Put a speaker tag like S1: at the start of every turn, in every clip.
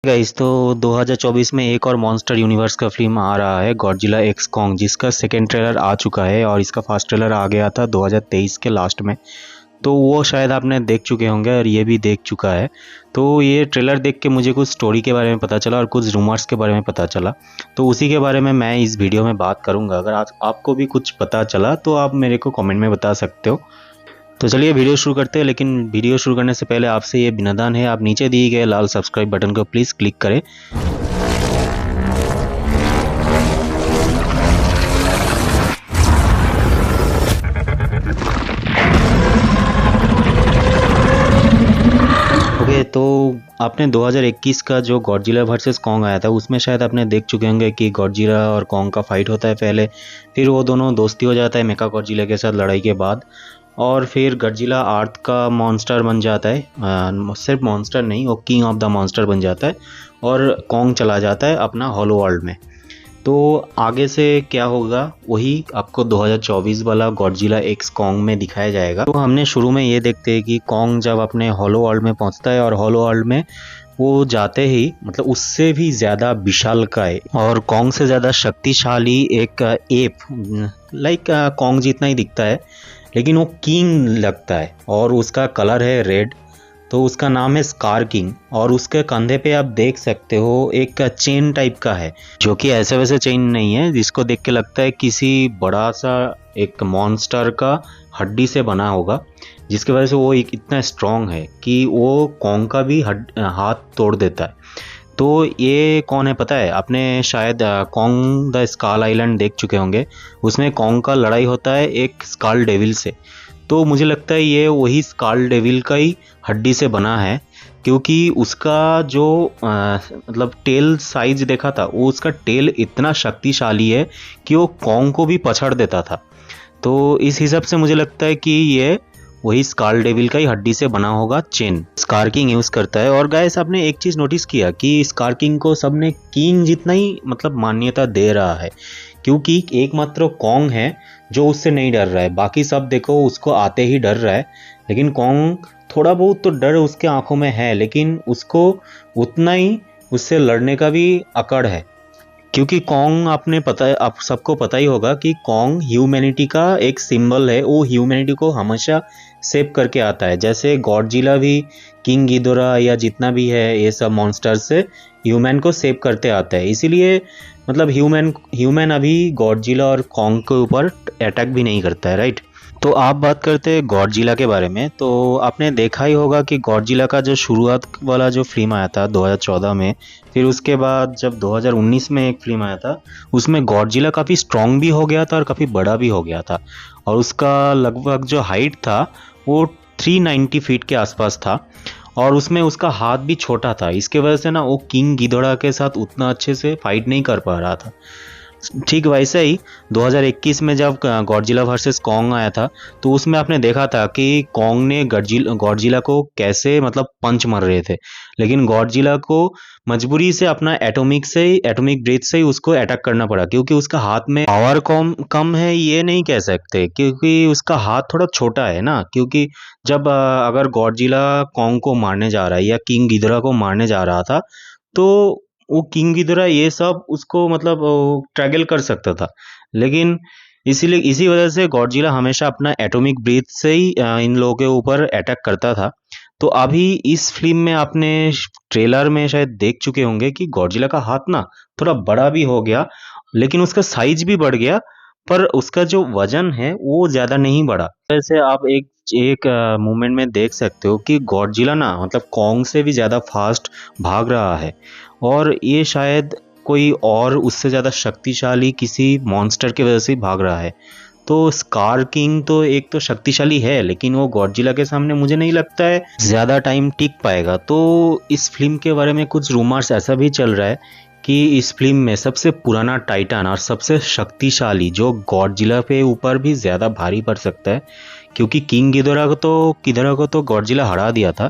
S1: Guys तो 2024 में एक और मॉन्स्टर यूनिवर्स का फिल्म आ रहा है गॉडजिला एक्स कॉन्ग, जिसका सेकेंड ट्रेलर आ चुका है और इसका फर्स्ट ट्रेलर आ गया था 2023 के लास्ट में। तो वो शायद आपने देख चुके होंगे और ये भी देख चुका है। तो ये ट्रेलर देख के मुझे कुछ स्टोरी के बारे में पता चला और कुछ रूमर्स के बारे में पता चला, तो उसी के बारे में मैं इस वीडियो में बात करूंगा। अगर आज आपको भी कुछ पता चला तो आप मेरे को कमेंट में बता सकते हो। तो चलिए वीडियो शुरू करते हैं, लेकिन वीडियो शुरू करने से पहले आपसे ये विनम्र है, आप नीचे दिए गए लाल सब्सक्राइब बटन को प्लीज़ क्लिक करें। ओके, तो आपने 2021 का जो गॉडजिला वर्सेस कॉन्ग आया था उसमें शायद आपने देख चुके होंगे कि गॉडजिला और कॉन्ग का फाइट होता है पहले, फिर वो दोनों दोस्ती हो जाता है मेका गॉडजिला के साथ लड़ाई के बाद, और फिर गॉडजिला अर्थ का मॉन्स्टर बन जाता है। सिर्फ मॉन्स्टर नहीं, वो किंग ऑफ द मॉन्स्टर बन जाता है और कॉन्ग चला जाता है अपना हॉलो वर्ल्ड में। तो आगे से क्या होगा वही आपको 2024 वाला गॉडजिला एक्स कॉन्ग में दिखाया जाएगा। तो हमने शुरू में ये देखते हैं कि कॉन्ग जब अपने हॉलो वर्ल्ड में पहुंचता है और हॉलो वर्ल्ड में वो जाते ही मतलब उससे भी ज़्यादा विशालकाय और कॉन्ग से ज़्यादा शक्तिशाली एक एप, लाइक कॉन्ग जितना ही दिखता है लेकिन वो किंग लगता है और उसका कलर है रेड। तो उसका नाम है स्कार किंग और उसके कंधे पे आप देख सकते हो एक चेन टाइप का है, जो कि ऐसे वैसे चेन नहीं है, जिसको देख के लगता है किसी बड़ा सा एक मॉन्स्टर का हड्डी से बना होगा, जिसकी वजह से वो एक इतना स्ट्रॉन्ग है कि वो कॉन्ग का भी हाथ तोड़ देता है। तो ये कौन है पता है? आपने शायद कॉन्ग द स्काल आइलैंड देख चुके होंगे, उसमें कॉन्ग का लड़ाई होता है एक स्काल डेविल से। तो मुझे लगता है ये वही स्काल डेविल का ही हड्डी से बना है, क्योंकि उसका जो मतलब टेल साइज देखा था, वो उसका टेल इतना शक्तिशाली है कि वो कॉन्ग को भी पछाड़ देता था। तो इस हिसाब से मुझे लगता है कि ये वही स्काल डेविल का ही हड्डी से बना होगा चेन स्कार किंग यूज करता है। और गाइस आपने एक चीज नोटिस किया कि स्कार किंग को सबने किंग जितना ही मतलब मान्यता दे रहा है, क्योंकि एकमात्र कॉन्ग है जो उससे नहीं डर रहा है। बाकी सब देखो उसको आते ही डर रहा है, लेकिन कॉन्ग थोड़ा बहुत तो डर उसके आंखों में है, लेकिन उसको उतना ही उससे लड़ने का भी अकड़ है। क्योंकि कॉन्ग आपने पता है, आप सबको पता ही होगा कि कॉन्ग ह्यूमैनिटी का एक सिंबल है, वो ह्यूमैनिटी को हमेशा सेव करके आता है। जैसे गॉडजिला भी किंग गिदोरा या जितना भी है ये सब मॉन्स्टर से ह्यूमन को सेव करते आता है, इसीलिए मतलब ह्यूमन अभी गॉडजिला और कॉन्ग के ऊपर अटैक भी नहीं करता है, राइट। तो आप बात करते हैं गॉडजिला के बारे में, तो आपने देखा ही होगा कि गॉडजिला का जो शुरुआत वाला जो फिल्म आया था 2014 में, फिर उसके बाद जब 2019 में एक फिल्म आया था, उसमें गॉडजिला काफ़ी स्ट्रॉन्ग भी हो गया था और काफ़ी बड़ा भी हो गया था, और उसका लगभग जो हाइट था वो 390 फीट के आसपास था, और उसमें उसका हाथ भी छोटा था। इसके वजह से ना वो किंग गिदोरा के साथ उतना अच्छे से फाइट नहीं कर पा रहा था। ठीक वैसे ही 2021 में जब गॉडजिला वर्सेस कॉन्ग आया था, तो उसमें आपने देखा था कि कॉन्ग ने गॉडजिला को कैसे मतलब पंच मार रहे थे, लेकिन गॉडजिला को मजबूरी से अपना एटॉमिक ब्रेथ से ही उसको अटैक करना पड़ा, क्योंकि उसका हाथ में पावर कम है ये नहीं कह सकते, क्योंकि उसका हाथ थोड़ा छोटा है ना। क्योंकि जब अगर गॉडजिला कॉन्ग को मारने जा रहा है या किंग गिदोरा को मारने जा रहा था, तो वो किंग की तरह ये सब उसको मतलब ट्रैगल कर सकता था, लेकिन इसीलिए इसी वजह से गॉडजिला हमेशा अपना एटॉमिक ब्रीथ से ही इन लोगों के ऊपर अटैक करता था। तो अभी इस फिल्म में आपने ट्रेलर में शायद देख चुके होंगे कि गॉडजिला का हाथ ना थोड़ा बड़ा भी हो गया, लेकिन उसका साइज भी बढ़ गया, पर उसका जो वजन है वो ज़्यादा नहीं बढ़ा। वैसे आप एक एक मूवमेंट में देख सकते हो कि गॉडजिला ना मतलब कॉन्ग से भी ज़्यादा फास्ट भाग रहा है, और ये शायद कोई और उससे ज़्यादा शक्तिशाली किसी मॉन्स्टर की वजह से भाग रहा है। तो स्कार किंग तो एक तो शक्तिशाली है, लेकिन वो गॉडजिला के सामने मुझे नहीं लगता है ज़्यादा टाइम टिक पाएगा। तो इस फिल्म के बारे में कुछ रूमर्स ऐसा भी चल रहा है कि इस फिल्म में सबसे पुराना टाइटन और सबसे शक्तिशाली जो गॉडजिला पे ऊपर भी ज़्यादा भारी पड़ सकता है, क्योंकि किंग गिदोरा को तो गॉडजिला हरा दिया था,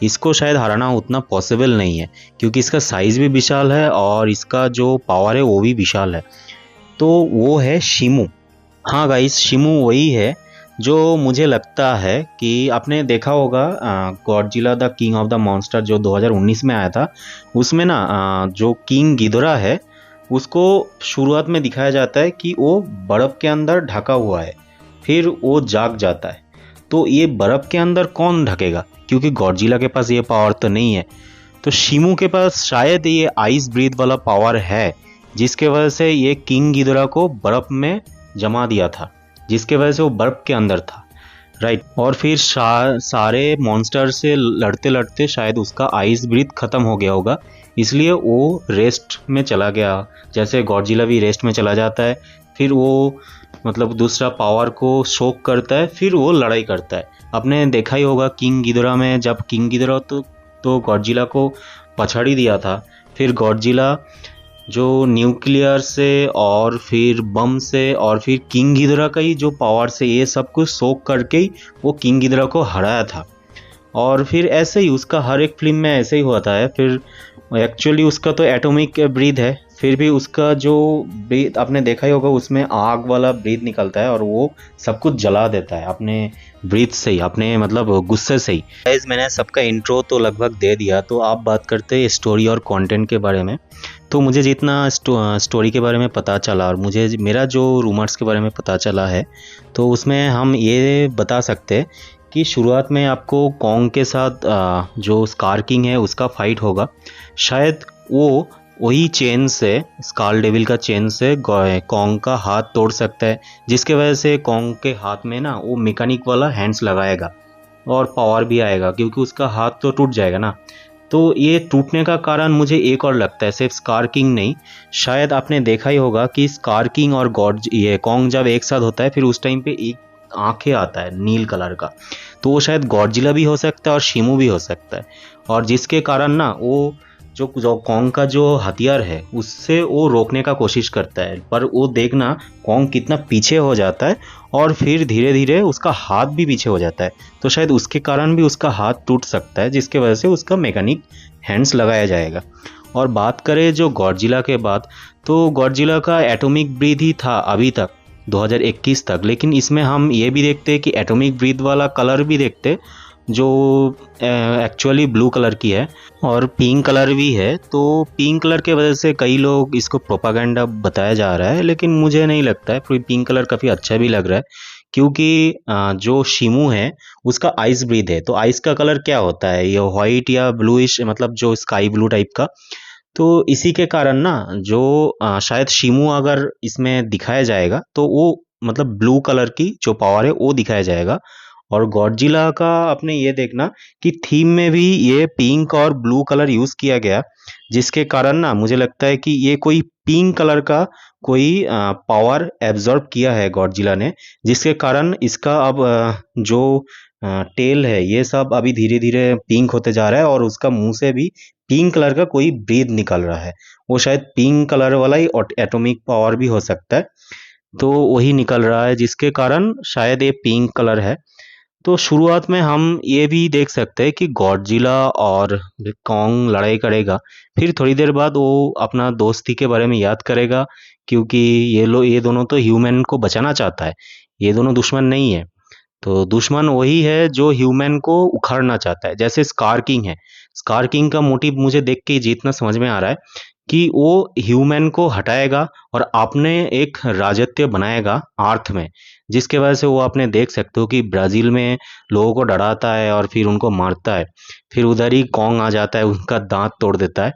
S1: इसको शायद हराना उतना पॉसिबल नहीं है, क्योंकि इसका साइज़ भी विशाल है और इसका जो पावर है वो भी विशाल है। तो वो है शिमू। हाँ गाइस, शिमू वही है जो मुझे लगता है कि आपने देखा होगा Godzilla the king of the monster जो 2019 में आया था, उसमें ना जो किंग गिदोरा है उसको शुरुआत में दिखाया जाता है कि वो बर्फ़ के अंदर ढका हुआ है, फिर वो जाग जाता है। तो ये बर्फ़ के अंदर कौन ढकेगा, क्योंकि गॉडजिला के पास ये पावर तो नहीं है। तो शिमू के पास शायद ये आइस ब्रीथ वाला पावर है, जिसके वजह से ये किंग गिदोरा को बर्फ़ में जमा दिया था, जिसके वजह से वो बर्फ़ के अंदर था, राइट। और फिर सारे मॉन्स्टर से लड़ते लड़ते शायद उसका आइस ब्रीथ ख़त्म हो गया होगा, इसलिए वो रेस्ट में चला गया। जैसे गॉडजिला भी रेस्ट में चला जाता है, फिर वो मतलब दूसरा पावर को शोक करता है, फिर वो लड़ाई करता है। आपने देखा ही होगा किंग गिदोरा में, जब किंग गिदोरा तो गॉडजिला को पछाड़ ही दिया था, फिर गॉडजिला जो न्यूक्लियर से और फिर बम से और फिर किंग गिदोरा का ही जो पावर से ये सब कुछ सोख करके ही वो किंग गिदोरा को हराया था। और फिर ऐसे ही उसका हर एक फिल्म में ऐसे ही होता है। फिर एक्चुअली उसका तो एटॉमिक ब्रीथ है, फिर भी उसका जो ब्रीथ आपने देखा ही होगा, उसमें आग वाला ब्रीथ निकलता है और वो सब कुछ जला देता है अपने ब्रीथ से ही, अपने मतलब गुस्से से ही। गाइस, मैंने सबका इंट्रो तो लगभग दे दिया, तो आप बात करते हैं स्टोरी और कंटेंट के बारे में। तो मुझे जितना स्टोरी के बारे में पता चला और मुझे मेरा जो रूमर्स के बारे में पता चला है, तो उसमें हम ये बता सकते हैं कि शुरुआत में आपको कॉन्ग के साथ जो स्कार किंग है उसका फाइट होगा। शायद वो वही चेन से, स्काल डेविल का चेन से कॉन्ग का हाथ तोड़ सकता है, जिसके वजह से कॉन्ग के हाथ में ना वो मैकेनिक वाला हैंड्स लगाएगा और पावर भी आएगा, क्योंकि उसका हाथ तो टूट जाएगा ना। तो ये टूटने का कारण मुझे एक और लगता है, सिर्फ स्कार किंग नहीं, शायद आपने देखा ही होगा कि स्कार किंग और ये कॉन्ग जब एक साथ होता है, फिर उस टाइम पे एक आंखें आता है नील कलर का, तो वो शायद गॉडजिला भी हो सकता है और शिमू भी हो सकता है। और जिसके कारण ना वो जो कॉन्ग का जो हथियार है उससे वो रोकने का कोशिश करता है, पर वो देखना कॉन्ग कितना पीछे हो जाता है और फिर धीरे धीरे उसका हाथ भी पीछे हो जाता है, तो शायद उसके कारण भी उसका हाथ टूट सकता है, जिसके वजह से उसका मैकेनिक हैंड्स लगाया जाएगा। और बात करें जो गॉडजिला के बाद, तो गॉडजिला का एटॉमिक ब्रीथ ही था अभी तक 2021 तक, लेकिन इसमें हम ये भी देखते हैं कि एटॉमिक ब्रीथ वाला कलर भी देखते, जो एक्चुअली ब्लू कलर की है और पिंक कलर भी है। तो पिंक कलर के वजह से कई लोग इसको प्रोपागेंडा बताया जा रहा है, लेकिन मुझे नहीं लगता है। पिंक कलर काफ़ी अच्छा भी लग रहा है, क्योंकि जो शिमू है उसका आइस ब्रीथ है, तो आइस का कलर क्या होता है, ये वाइट या ब्लूइश, मतलब जो स्काई ब्लू टाइप का। तो इसी के कारण ना जो शायद शिमू अगर इसमें दिखाया जाएगा तो वो मतलब ब्लू कलर की जो पावर है वो दिखाया जाएगा। और गॉडजिला का आपने ये देखना कि थीम में भी ये पिंक और ब्लू कलर यूज़ किया गया, जिसके कारण ना मुझे लगता है कि ये कोई पिंक कलर का कोई पावर एब्जॉर्ब किया है गॉडजिला ने, जिसके कारण इसका अब जो टेल है ये सब अभी धीरे धीरे पिंक होते जा रहा है और उसका मुंह से भी पिंक कलर का कोई ब्रीथ निकल रहा है। वो शायद पिंक कलर वाला ही एटॉमिक पावर भी हो सकता है, तो वही निकल रहा है, जिसके कारण शायद ये पिंक कलर है। तो शुरुआत में हम ये भी देख सकते हैं कि गॉडजिला और कॉन्ग लड़ाई करेगा, फिर थोड़ी देर बाद वो अपना दोस्ती के बारे में याद करेगा, क्योंकि ये दोनों तो ह्यूमन को बचाना चाहता है, ये दोनों दुश्मन नहीं है। तो दुश्मन वही है जो ह्यूमन को उखाड़ना चाहता है, जैसे स्कार किंग है। स्कार किंग का मोटिव मुझे देख के जितना समझ में आ रहा है कि वो ह्यूमन को हटाएगा और अपने एक राजत्व बनाएगा अर्थ में, जिसके वजह से वो आपने देख सकते हो कि ब्राज़ील में लोगों को डराता है और फिर उनको मारता है, फिर उधर ही कॉन्ग आ जाता है, उनका दांत तोड़ देता है।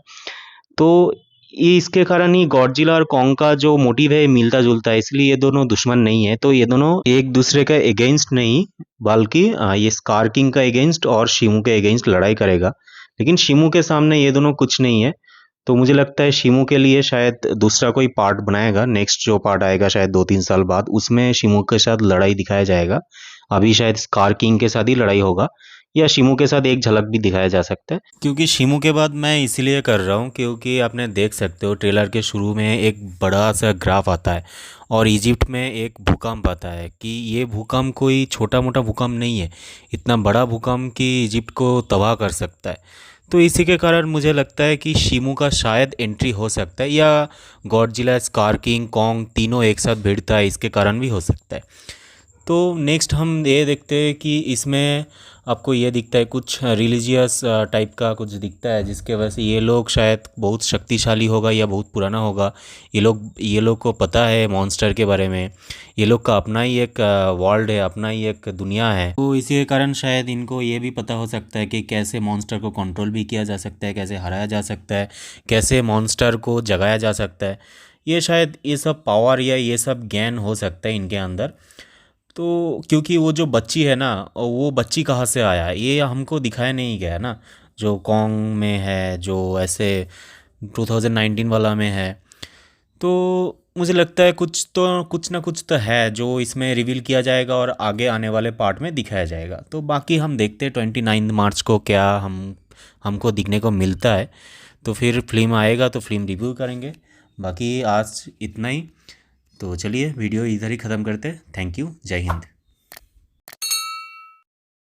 S1: तो ये इसके कारण ही गॉडजिला और कॉन्ग का जो मोटिव है मिलता जुलता है, इसलिए ये दोनों दुश्मन नहीं है। तो ये दोनों एक दूसरे का अगेंस्ट नहीं, बल्कि ये स्कार किंग का अगेंस्ट और शिमू के अगेंस्ट लड़ाई करेगा, लेकिन शिमू के सामने ये दोनों कुछ नहीं है। तो मुझे लगता है शिमू के लिए शायद दूसरा कोई पार्ट बनाएगा, नेक्स्ट जो पार्ट आएगा शायद 2-3 साल बाद, उसमें शिमू के साथ लड़ाई दिखाया जाएगा। अभी शायद स्कार किंग के साथ ही लड़ाई होगा, या शिमू के साथ एक झलक भी दिखाया जा सकता है। क्योंकि शिमू के बाद मैं इसीलिए कर रहा हूँ क्योंकि आपने देख सकते हो ट्रेलर के शुरू में एक बड़ा सा ग्राफ आता है और इजिप्ट में एक भूकंप आता है, कि ये भूकंप कोई छोटा मोटा भूकंप नहीं है, इतना बड़ा भूकंप कि इजिप्ट को तबाह कर सकता है। तो इसी के कारण मुझे लगता है कि शिमू का शायद एंट्री हो सकता है, या गॉडजिला, स्कार किंग, कॉन्ग तीनों एक साथ भिड़ता है इसके कारण भी हो सकता है। तो नेक्स्ट हम ये देखते हैं कि इसमें आपको ये दिखता है कुछ रिलीजियस टाइप का कुछ दिखता है, जिसके वजह से ये लोग शायद बहुत शक्तिशाली होगा या बहुत पुराना होगा। ये लोग को पता है मॉन्स्टर के बारे में। ये लोग का अपना ही एक वर्ल्ड है, अपना ही एक दुनिया है। तो इसी के कारण शायद इनको ये भी पता हो सकता है कि कैसे मॉन्स्टर को कंट्रोल भी किया जा सकता है, कैसे हराया जा सकता है, कैसे मॉन्स्टर को जगाया जा सकता है। ये शायद ये सब पावर या ये सब ज्ञान हो सकता है इनके अंदर। तो क्योंकि वो जो बच्ची है ना, और वो बच्ची कहाँ से आया है ये हमको दिखाया नहीं गया ना, जो कॉन्ग में है, जो ऐसे 2019 वाला में है। तो मुझे लगता है कुछ ना कुछ तो है जो इसमें रिवील किया जाएगा और आगे आने वाले पार्ट में दिखाया जाएगा। तो बाकी हम देखते हैं 29 मार्च को क्या हमको दिखने को मिलता है। तो फिर फिल्म आएगा तो फिल्म रिव्यू करेंगे। बाकी आज इतना ही। तो चलिए वीडियो इधर ही ख़त्म करते हैं। Thank you. जय हिंद।